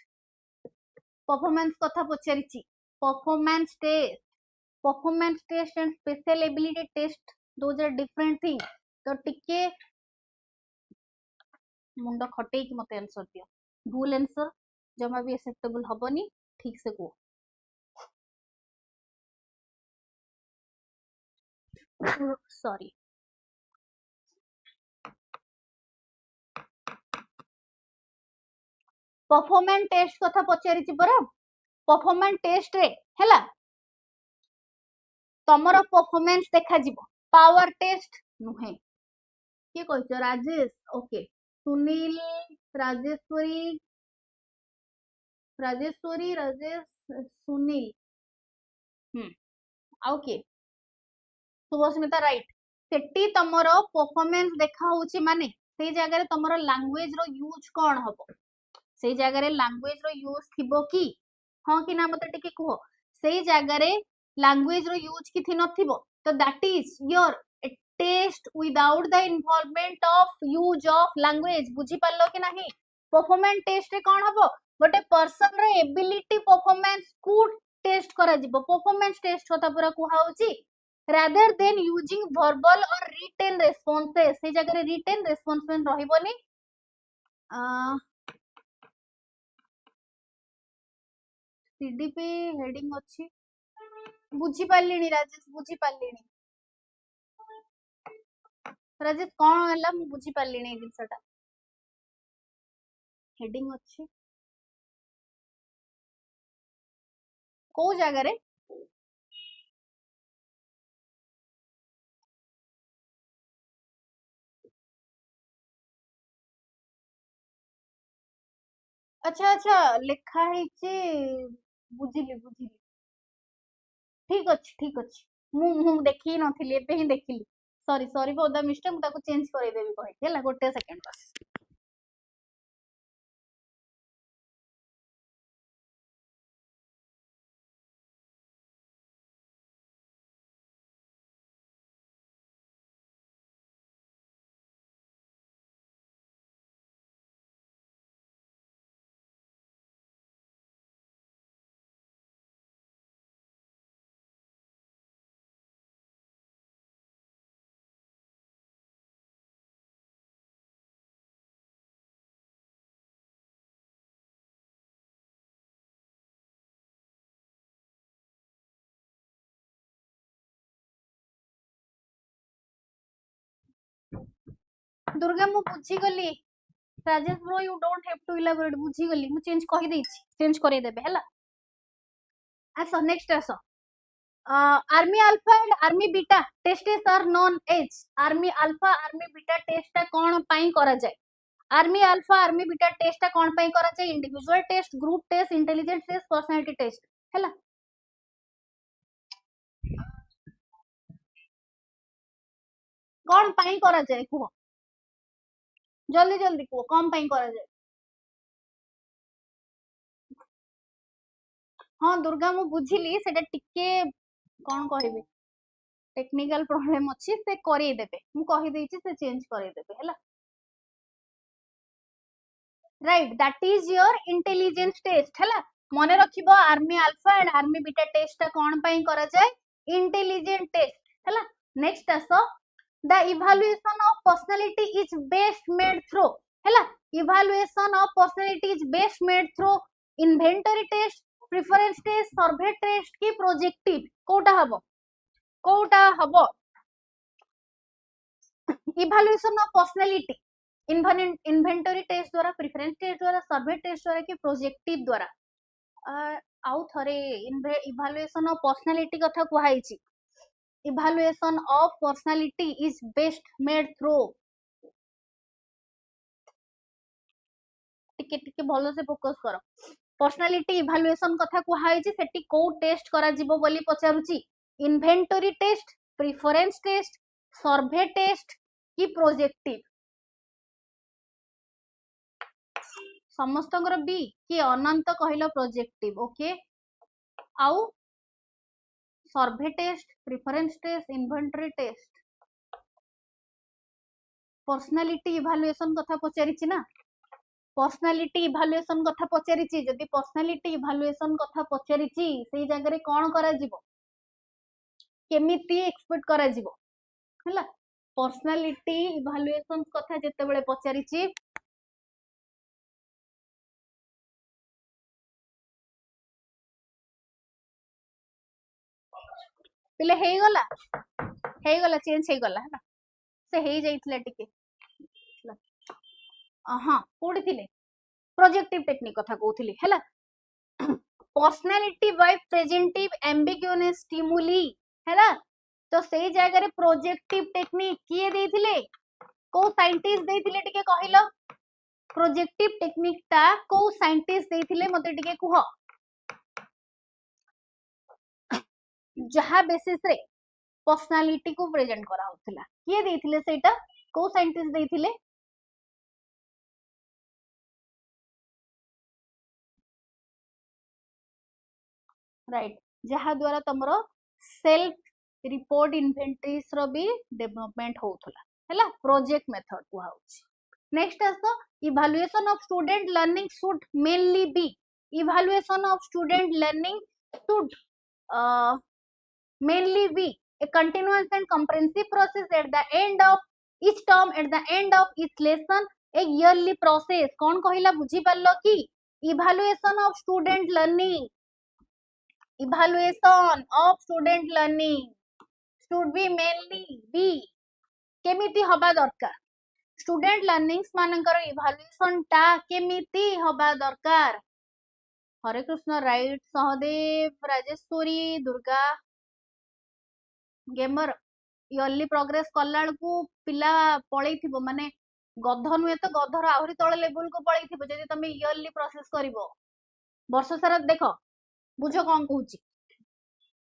परफॉर्मेंस कथा पचारिची performance test and spatial ability test those are different thing तो टिके मुंड खटे कि मते आंसर दियो भूल आंसर जमा भी एक्सेप्टेबल हबनी ठीक से को सॉरी परफॉर्मेंस टेस्ट कथा पचारिची परा परफॉर्मेंस टेस्ट रे हैला तमरो परफॉर्मेंस देखा जिवो पावर टेस्ट नुहे के कहछ Rajesh okay Sunil Rajeshwari Rajesh Sunil okay Subhasmita right सेटी तमरो परफॉर्मेंस देखा होची माने से जगह रे तमरो लैंग्वेज रो यूज कोन हबो से जगह रे लैंग्वेज रो यूज थिबो की हां कि ना मते टिके कहो से जगह रे लैंग्वेज रो यूज की थी नथिबो तो that is your test without the involvement of use of language बुझी पालो कि नहीं परफॉर्मेंस टेस्ट रे कोन हबो गोटे पर्सन रे एबिलिटी परफॉर्मेंस को टेस्ट करा जिवो परफॉर्मेंस टेस्ट होता पूरा कुहा होची rather than using verbal or written responses से जगह रे written response में रहिबोनी सीडीपी हेडिंग अछि बुझी पालिनी राजेश बुझी पालिनी राजेश कोन हला मु बुझी पालिनी दिसटा हेडिंग अछि को जगह रे अच्छा अच्छा लिखा है जे बुझिली ठीक अछि मु देखि नथिली एबे ही देखिली sorry sorry for the mistake मु ताको चेंज करे देबी कहि हैला गोटे सेकंड बस दुर्गा मु बुझी गली Rajesh bro you don't have to elaborate बुझी गली मु चेंज कहि देछि चेंज करे देबे हैला आसो नेक्स्ट आसो army alpha and army beta tests are known as army alpha army beta test कोन पई करा जाय army alpha army beta test कोन पई करा जाय individual test group test intelligence test personality test हैला कोन पई करा जाय को जल्दी जल्दी को कम पई करा जाय हाँ दुर्गा मु बुझिली सेटा टिके कोन कहबे टेक्निकल प्रॉब्लम अछि से करे देबे मु कहि देछि से चेंज करे देबे हैला right that is your intelligence test हैला मने रखिबो army alpha and army beta test कोन पई करा जाय इंटेलिजेंट टेस्ट हैला नेक्स्ट आसो the evaluation of personality is best made through हैला evaluation of personality is best made through inventory test preference test survey test की प्रोजेक्टिव कोटा हबो evaluation of personality inventory test द्वारा प्रेफरेंस टेस्ट द्वारा सर्वे टेस्ट द्वारा कि प्रोजेक्टिव द्वारा आउ थरे इवैल्यूएशन ऑफ पर्सनालिटी कथा कुहाइछि evaluation of personality is best made through टिके टिके भलो से फोकस करो पर्सनालिटी इवैल्यूएशन कथा कुहाइछि सेटी को टेस्ट करा जिवो बोली पचारुछि inventory test preference test survey test की प्रोजेक्टिव समस्तंकर बी कि अनंत कहलो प्रोजेक्टिव ओके आउ survey test preference test inventory test personality evaluation कथा पचारिछि ना पर्सनालिटी इभालुएशन कथा पचारिछि जदि पर्सनालिटी इभालुएशन कथा पचारिछि सेई जगह रे कोन करा जिवो केमिति एक्सपेक्ट करा जिवो हला पर्सनालिटी इभालुएशन कथा जते बेले पचारिछि पिले हे गला चेंज हे गला हला से हे जाइथिला टिके हां कोडी थिले प्रोजेक्टिव टेक्निक कथा कहउथिली हला पर्सनालिटी बाय प्रेजेंटिव एम्बिग्युअस स्टिमुली हला तो से जगह रे प्रोजेक्टिव टेक्निक किए देथिले को साइंटिस्ट देथिले टिके कहिलो प्रोजेक्टिव टेक्निक ता को साइंटिस्ट देथिले मते टिके कुह जहा बेसिस रे पर्सनालिटी को प्रेजेंट करा होतला किए देथिले सेटा को साइंटिस्ट देथिले राइट जहा द्वारा तमरो सेल्फ रिपोर्ट इन्वेंटरीज रो भी डेवलपमेंट होतला हैला प्रोजेक्ट मेथड को होछि नेक्स्ट आसो evaluation of student learning should mainly be evaluation of student learning should mainly be a continuous and comprehensive process at the end of each term at the end of each lesson a yearly process कौन कहिला बुझी पारलो कि evaluation of student learning should be mainly be केमिति हबा दरकार स्टूडेंट लर्निंग्स मानकर इवैल्यूएशन ता केमिति हबा दरकार हरे कृष्ण राइट सहदेव राजेश्वरी दुर्गा गेमर इयरली प्रोग्रेस कला को पिला पळै थिबो माने गध नुए तो गधर आहुरी तळे लेवल को पळै थिबो जदि तमे इयरली प्रोसेस करिवो वर्ष सारा देखो बुझो कोन कहूची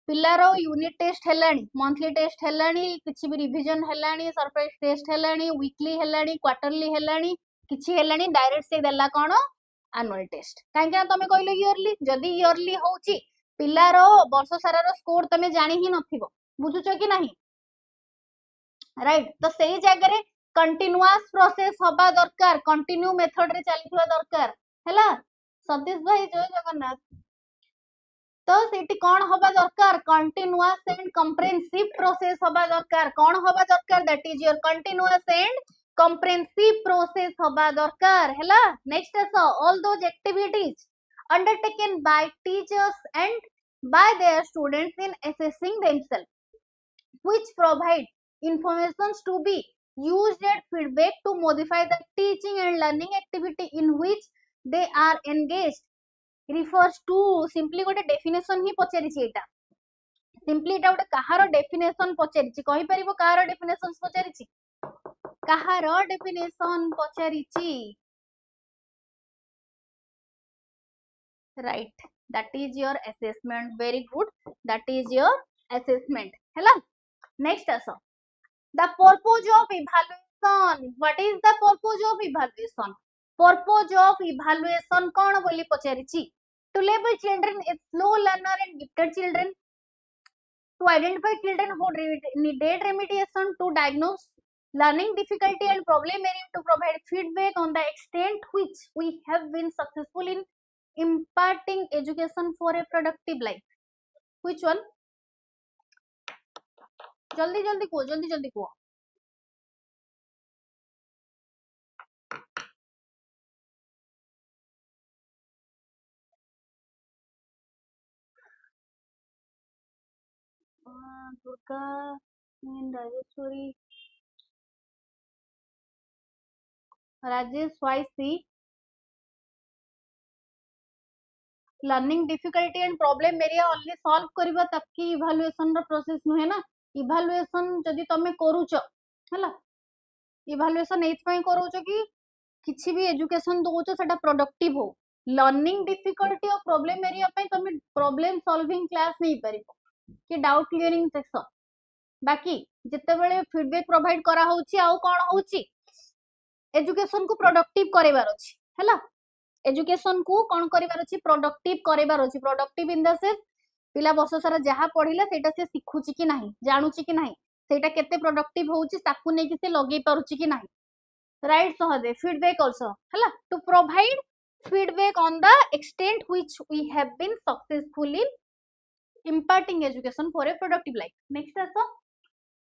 पिलारो यूनिट टेस्ट हेलानी मंथली टेस्ट हेलानी किछि भी रिवीजन हेलानी सरप्राइज टेस्ट हेलानी वीकली हेलानी क्वार्टरली हेलानी किछि हेलानी डायरेक्ट से देला कोन एनुअल टेस्ट काहे तमे कहलो इयरली जदि इयरली होची पिलारो वर्ष सारा रो स्कोर तमे जानि ही नथिबो बुझुछ कि नहीं राइट तो सही जगह रे कंटीन्यूअस प्रोसेस होबा दरकार कंटिन्यू मेथड रे चलीथवा दरकार हैला सतीश भाई जय जगन्नाथ तो सेठी कोन होबा दरकार कंटीन्यूअस एंड कंप्रेहेंसिव प्रोसेस होबा दरकार कोन होबा दरकार that is your continuous and comprehensive process होबा दरकार हैला next is all those activities undertaken by teachers and by their students in assessing themselves which provide informations to be used as feedback to modify the teaching and learning activity in which they are engaged refers to simply गोटे definition ही पचारिछि एटा simply एटा गोटे कहारो definition पचारिछि कहि परिबो कहारो definition पचारिछि कहारो definition पचारिछि right that is your assessment very good that is your assessment hela next aso the purpose of evaluation what is the purpose of evaluation kon boli pacharichi to label children as slow learner and gifted children to identify children who needed remediation to diagnose learning difficulty and problem area to provide feedback on the extent which we have been successful in imparting education for a productive life which one जल्दी को Durga Rajeshwari Rajesh YC learning difficulty and problem area only solve करबा तक की इवैल्यूएशन रो प्रोसेस नुहे ना इवैल्यूएशन जदी तमे करूचो हला इवैल्यूएशन एथ पई करूचो कि किछि भी एजुकेशन दोचो सेटा प्रोडक्टिव हो लर्निंग डिफिकल्टी और प्रॉब्लम एरिया पई तमे प्रॉब्लम सॉल्विंग क्लास नहीं परिबो कि डाउट क्लियरिंग सेक्शन बाकी जते बेले फीडबैक प्रोवाइड करा होउची आउ कोन होउची एजुकेशन को प्रोडक्टिव करेबार अछि हला एजुकेशन को कौन करिवार अछि प्रोडक्टिव करिवार अछि प्रोडक्टिव इन द सेंस पिला वर्ष सारा जहा पढिला सेटा से सिखुची कि नाही जानुची कि नाही सेटा केते प्रोडक्टिव होउची ताकू नै कि से लगे पारुची कि नाही राइट सहदे फीडबैक आल्सो हला to provide feedback on the extent which we have been successful in imparting education for a productive life. Next also,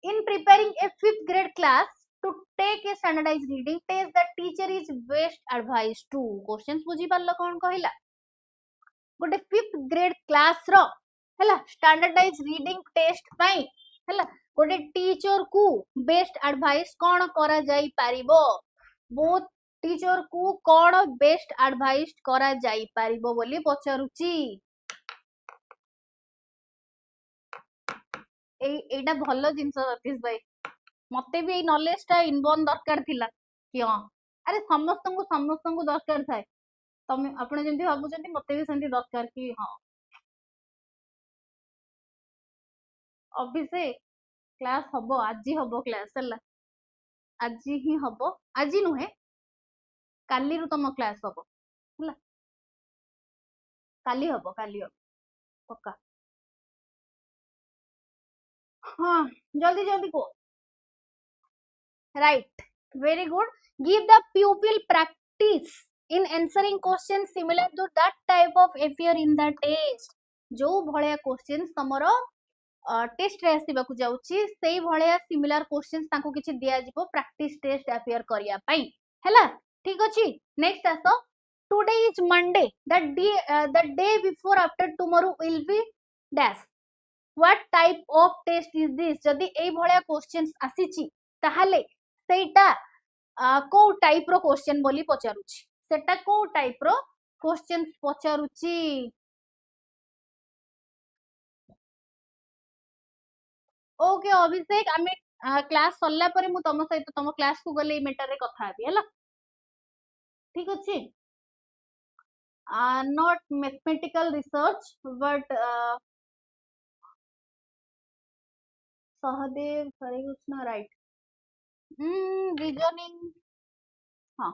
in preparing a 5th grade class to take a standardized reading test, the teacher is best advised to questions बुझी पारलो कोन कहिला गोटे 5th grade class रो हला standardized reading test पई हला गोटे टीचर को बेस्ट एडवाइस कोन करा जाई पारिबो बोथ टीचर को कौन बेस्ट एडवाइस करा जाई पारिबो बोली पचारुची एटा भलो जिंस सतीश भाई मते भी नॉलेज टा इनबोर्न दरकार थिला कि हां अरे समस्त को दरकार थाए तमे आपण जेंति भाबुचंती मते भी सेंति दरकार कि हां अभिषेक क्लास हबो आजी हबो क्लास हला आजी ही हबो आजी नुहे काली रु तम क्लास हबो हला काली हबो पक्का हाँ जल्दी जल्दी को right very good give the pupil practice in answering questions similar to that type of appear in the test जो भलिया क्वेश्चंस तमरो टेस्ट रे आसीबा को जाउची सेही भलिया सिमिलर क्वेश्चंस ताको किछि दिया जिवो प्रैक्टिस टेस्ट अपियर करिया पई हैला ठीक अछि नेक्स्ट आसो today is Monday the day before after tomorrow will be dash what type of test is this जदी एई भलिया क्वेश्चंस आसीची ताहाले सेटा को टाइप रो क्वेश्चन बोली पचारुची सेटा को टाइप रो क्वेश्चंस पचारुची ओके अभिषेक आमे क्लास सरला परे मु तम सहित तम क्लास को गले मैटर रे कथा हेबी हला ठीक अछि not mathematical research but Sahadev Hare Krishna right reasoning हाँ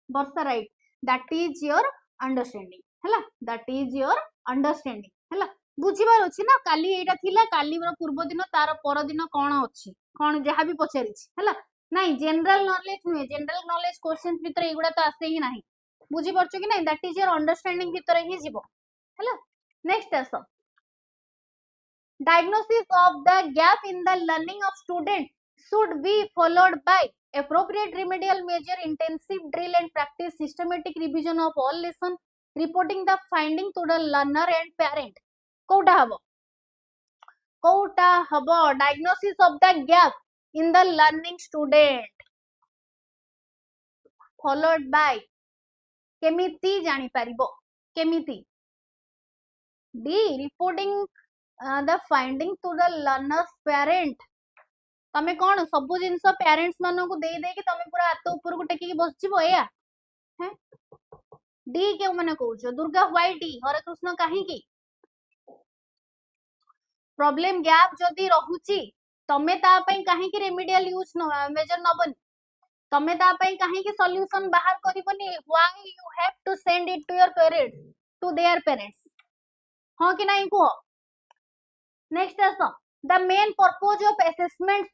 Varsha right that is your understanding हला दैट इज योर अंडरस्टैंडिंग हला बुझिबार अछि ना काली एटा थिला काली रो पूर्व दिन तार पर दिन कोन अछि कोन जहा भी पचारिछि हला नाही जनरल नॉलेज हुए जनरल नॉलेज क्वेश्चंस भीतर एगुडा तो आसे ही नाही बुझि परछो कि नाही दैट इज योर अंडरस्टैंडिंग भीतर ही जीवो हला नेक्स्ट आसो diagnosis of the gap in the learning of student should be followed by appropriate remedial measure intensive drill and practice systematic revision of all lesson reporting the finding to the learner and parent Kota हबो diagnosis of the gap in the learning student followed by केमिति जानि परिबो केमिति D reporting the finding to the learner's parent तमे कोन सब जिंस पेरेंट्स मानो को दे दे कि तमे पूरा हाथ ऊपर को टेकी बस जिवो या हैं डी के माने कहउछो दुर्गा व्हाई डी हरे कृष्ण काहे की प्रॉब्लम गैप जदी रहुची तमे ता पई काहे की रेमेडियल यूज मेजर नबन तमे ता पई काहे की सॉल्यूशन बाहर करिवनी why you have to send it to your parents to their parents हां कि नहीं को नेक्स्ट आसो the main purpose of assessment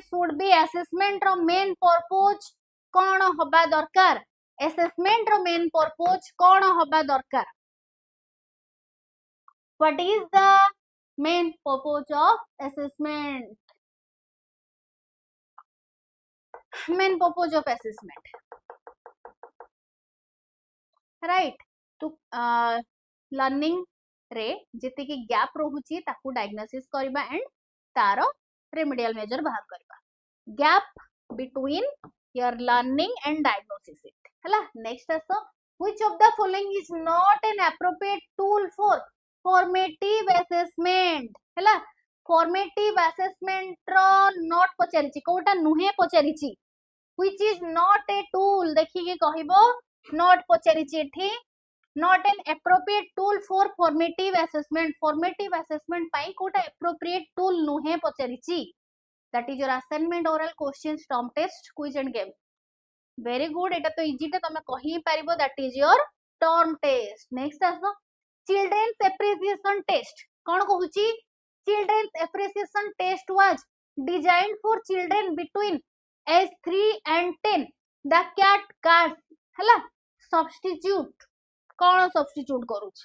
should be assessment रो मेन पर्पस कोन होबा दरकार असेसमेंट रो मेन पर्पस कोन होबा दरकार what is the main purpose of assessment main purpose of assessment right तो लर्निंग रे जेते कि गैप रहुची ताकू डायग्नोसिस करबा एंड तारो रेमेडियल मेजर बाहर करबा gap between your learning and diagnosis it हला नेक्स्ट आसो which of the following is not an appropriate tool for formative assessment हला फॉर्मेटिव असेसमेंट रो नॉट पचारिची कोटा नुहे पचारिची which is not a tool देखि के कहिबो नॉट पचारिची एठी not an appropriate tool for formative assessment pi Kota appropriate tool नुहे पचारिची that is your assignment, oral questions, term test, quiz and game. Very good. एटा तो इजी टा तमे कहि पारिबो, that is your term test. Next आसो children's appreciation test. Cone कहूची? Children's appreciation test was designed for children between age 3 and 10. The cat cards हला substitute cone substitute करूछ?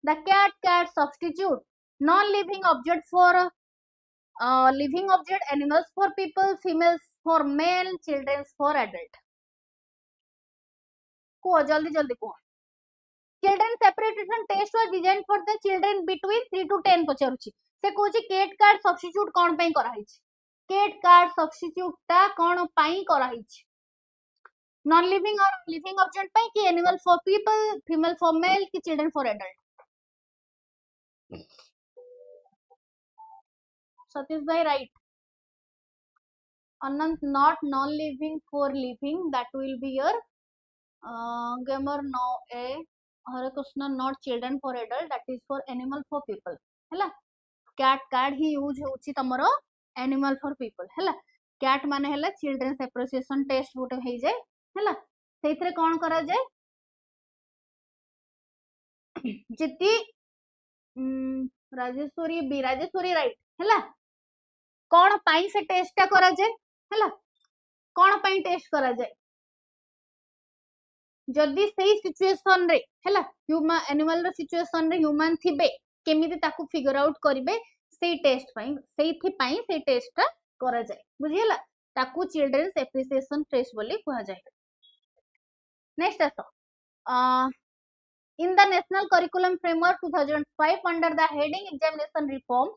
The cat substitute non-living objects for living object, animals for people, females for male, children for adult. को जल्दी जल्दी को children separation test was designed for the children between 3 to 10 पचारुची से कोची cat card substitute कोन पई करा हिच cat card substitute ता कोन पई करा hitch non living or living object पई कि animal for people, female for male कि children for adult. Satish bhai right. Anant not non living for living, that will be your gamer no a Hare Krishna not children for adult, that is for animal for people. हैला cat card ही यूज होची तमरो animal for people हैला cat माने हैला children's appreciation test गोटे हे जाय हैला सेथरे कोन करा जाय जिति राजेश्वरी राइट हैला कोन पाई से टेस्ट टा करा जाय हैला कोन पाई टेस्ट करा जाय जदी सेही सिचुएशन रे हैला ह्यूमन एनिमल रो सिचुएशन रे ह्यूमन थिबे केमिति ताकू फिगर आउट करिवे सेही टेस्ट पाई सेही पाई से टेस्ट टा करा जाय बुझियला ताकू चिल्ड्रंस एप्रिसिएशन टेस्ट बोली कहआ जाय. नेक्स्ट आसो in the national curriculum framework 2005 under the heading examination reform,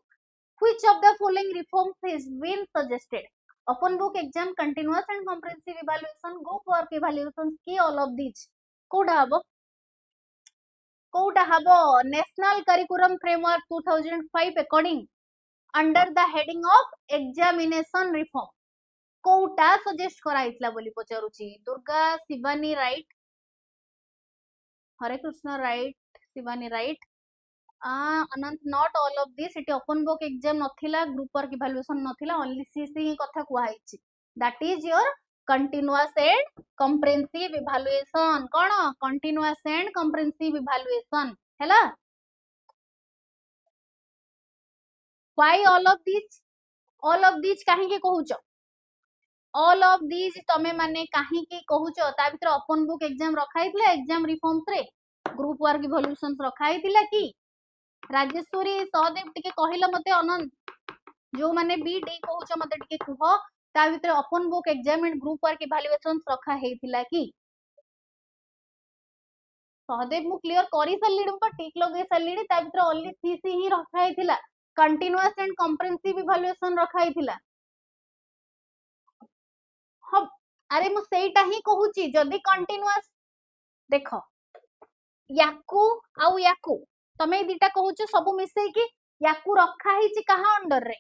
which of the following reforms has been suggested? Open book exam, continuous and comprehensive evaluation, group work evaluation, key all of these. कोडा हबो national curriculum framework 2005 according under the heading of examination reform Kota suggest कराइतला बोली पचारुची. Durga Shivani right, Hare Krishna right, Shivani right. Anant not all of this. It open book exam नथिला, group work evaluation नथिला, only CC ही कथा कुहाइछि. That is your continuous and comprehensive evaluation. कौन continuous and comprehensive evaluation हैला. Why all of these? All of these काहे के कहूछ? All of these तमे माने काहे के कहूछ? ता भीतर ओपन बुक एग्जाम रखाइतले, एग्जाम रिफॉर्म्स रे ग्रुप वर्क इवोल्यूशंस रखाइतिला कि राजेश्वरी सहदेव टिके कहिला मते अनंत जो माने बी डी कहूछ मते टिके कुह ता भीतर open book exam and group work evolutions रखा हेतिला कि सहदेव मु क्लियर करि सल्लिडम पर टिक लगे सल्लिडी ता भीतर ओनली सीसी ही रखा हेतिला, कंटीन्यूअस एंड कंप्रेहेंसिव इवोल्यूशन रखा हेतिला. हम अरे मु सेटा ही कहूची जदी कंटीन्यूअस देखो याकू आउ याकू तमे दीटा कहूछ सब मिसई कि याकू रखा हिची कहा अंडर रे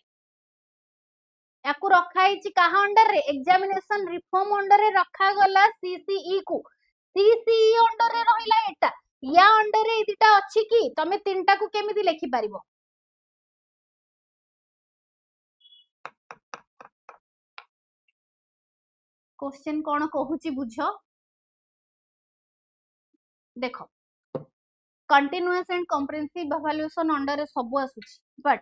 याकू रखा हिची कहा अंडर रे एग्जामिनेशन रिफॉर्म अंडर रे रखा गला सीसीई को सीसीई अंडर रे रहिला एटा या अंडर रे दीटा अछि कि तमे तीनटा को केमिति लिखि पारिबो. क्वेश्चन कोन कहूची बुझो देखो continuous and comprehensive evaluation under रे सब आसुची बट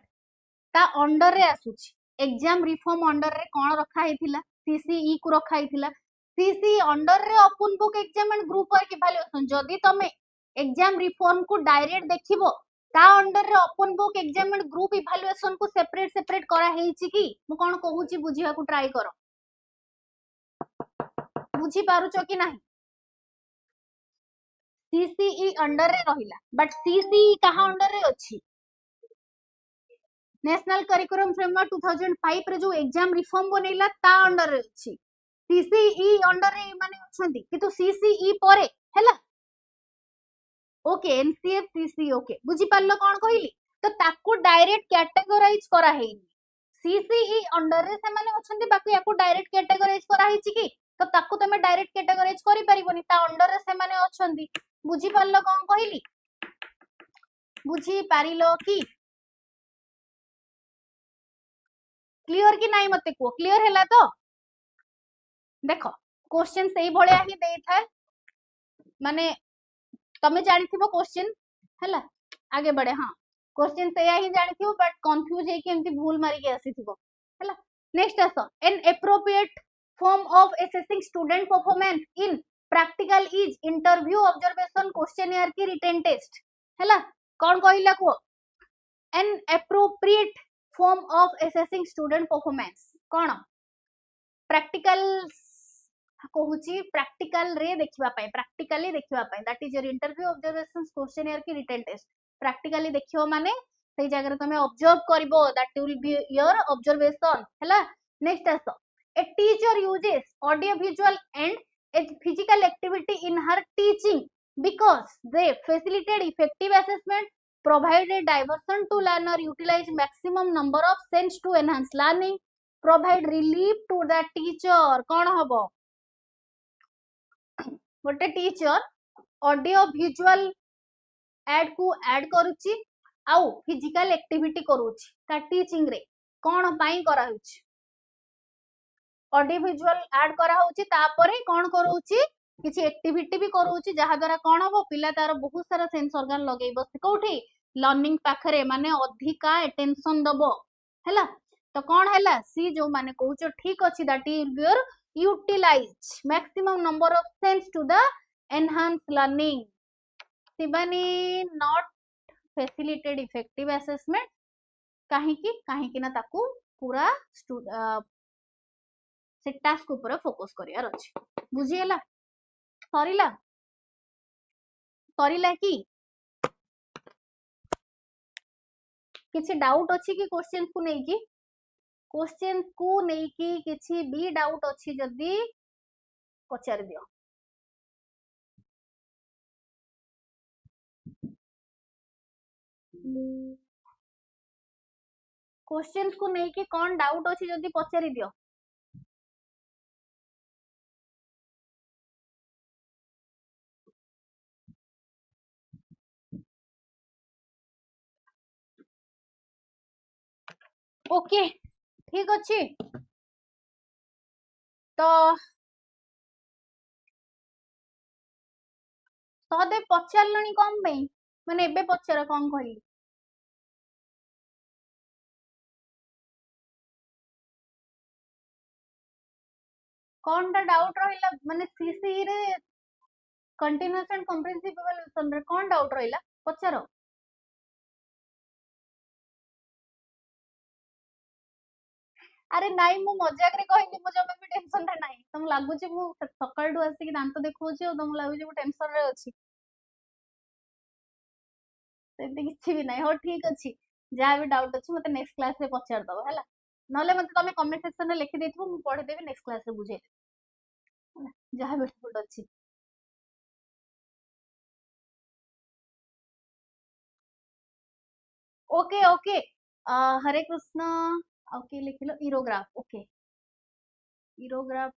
ता अंडर रे आसुची एग्जाम रिफॉर्म अंडर रे कोन रखा हेतिला सीसीई को रखा हेतिला सीसी अंडर रे open book exam and group work evaluation जदी तमे एग्जाम रिफॉर्म को डायरेक्ट देखिबो ता अंडर रे open book exam and group evaluation को सेपरेट करा हेची कि मु कोन कहूची बुझिया को ट्राई करो बुझी पारुचो कि नाही. सीसीई अंडर रे रहिला बट सीसीई कहा अंडर रे अछि नेशनल करिकुलम फ्रेमवर्क 2005 रे जो एग्जाम रिफॉर्म बनेला ता अंडर रे अछि सीसीई अंडर रे माने अछंती किंतु सीसीई परे हैला ओके एनसीएफ सीसी ओके बुझी पारलो कोन कहिली तो ताकू डायरेक्ट कैटेगराइज करा हेनी सीसीई अंडर रे से माने अछंती बाकी याकू डायरेक्ट कैटेगराइज करा हिची कि तो ताकू तमे डायरेक्ट कैटेगराइज करि परिबोनी ता अंडर रे से माने अछंती बुझी पारलो कोन कहिली बुझी पारिलो कि क्लियर कि नहीं मते को क्लियर हैला तो देखो क्वेश्चन सही भलिया ही देई थाए माने तमे जानिथिबो क्वेश्चन हैला आगे बढ़े हाँ क्वेश्चन सही ही जानिथिबो बट कंफ्यूज है कि एमती भूल मारी के आसीथिबो हैला नेक्स्ट आसो an appropriate form of assessing student performance in practical is interview observation questionnaire की रिटन टेस्ट हैला कौन कहिला को an appropriate form of assessing student performance कौन प्रैक्टिकल कहूची प्रैक्टिकल रे देखिबा पई प्रैक्टिकली देखिबा पई that is your interview observations questionnaire की रिटन टेस्ट प्रैक्टिकली देखियो माने सही जगह रे तमे ऑब्जर्व करबो that will be your observation हैला नेक्स्ट आसो a teacher uses audio visual and a physical activity in her teaching because they facilitate effective assessment, provided diversion to learner, utilize maximum number of sense to enhance learning, provide relief to the teacher. कौन हबो गोटे टीचर ऑडियो विजुअल ऐड को ऐड करूची आउ फिजिकल एक्टिविटी करूची ता टीचिंग रे कौन पाई करा होची ऑडियो विजुअल ऐड करा होची तापरे कौन करूची किसी एक्टिविटी भी करूची जहा द्वारा कौन हम पिला तार बहुत सारा सेंस ऑर्गन लगे बस कौटी लर्निंग पाखरे माने अधिका अटेंशन दबो हैला तो कौन हैला सी जो माने कहूचो ठीक अछि that is your utilize maximum number of sense to the enhance learning Sibani not facilitated effective assessment काहे ना ताकू पूरा से टास्क ऊपर फोकस करियार अछि बुझिएला सरीला सरीला कि किसी डाउट अछि कि क्वेश्चन को नहीं कि किसी भी डाउट अछि जदी पचार दियो क्वेश्चन को नहीं कि कौन डाउट अछि जदी पचारि दियो ओके ठीक अच्छी तो सहदे पचारलनी कम पे माने एबे पचार कौन कहली कौन टा डाउट रहिला माने सीसी रे कंटीन्यूअस एंड कॉम्प्रिहेंसिव इवैल्यूएशन रे कौन डाउट रहिला पचारो अरे नाई मु मजाक रे कहली मु जब भी टेंशन रे नाही तुम लागु छी मु सकाळ दु आसी कि दांत देखौ छी और तुम लागु छी मु टेंशन रे अछि सेति किछि भी नाही हो ठीक अछि जहा भी डाउट अछि मते नेक्स्ट क्लास रे पचार दबो हैला नले मते तमे कमेंट सेक्शन रे लिखि देथिबो मु पढि देबी नेक्स्ट क्लास रे बुझे जहा भी डाउट अछि ओके ओके हरे कृष्ण ओके लिखिलो इरोग्राफ ओके इरोग्राफ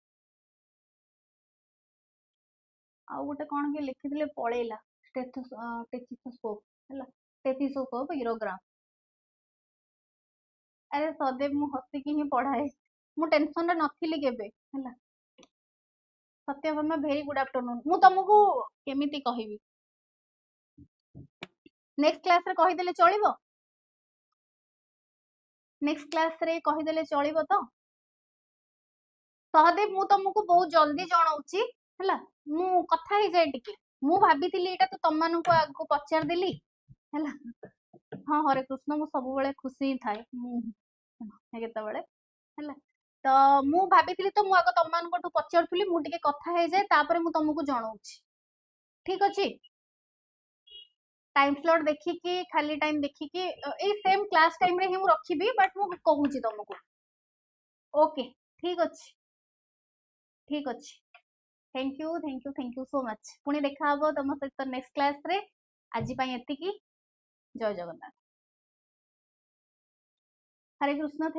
आ गोटे कौन के लिखिले पळेला टेथिस्कोप हैला टेथिस्कोप इरोग्राफ अरे सदैव मु हसी की ही पढ़ाए मु टेंशन रे नथिली केबे हैला सत्यभामा वेरी गुड आफ्टरनून मु तुमको केमिति कहिबी नेक्स्ट क्लास रे कहि देले चलिबो नेक्स्ट क्लास रे कहि देले चलिबो तो सहदेव मु तुमको बहुत जल्दी जणाउची हैला मु कथा ही जाय टिके मु भाबितिली एटा तो तम मानको आगु पचार देली हैला हाँ हरे कृष्ण मु सब बेले खुशी थाए मु केते बेले हैला तो मु भाबितिली तो मु आगो तम मानको पचारथुली मु टिके कथा हे जाय तापर मु तुमको जणाउची ठीक अछि टाइम स्लॉट देखी कि खाली टाइम देखी कि ए सेम क्लास टाइम रे ही मु रखिबी बट मु कहूची तुमको ओके ठीक अछि थैंक यू सो मच पुणी देखा हबो तुम सहित नेक्स्ट क्लास रे आज पई एति की जय जगन्नाथ हरे कृष्ण थैंक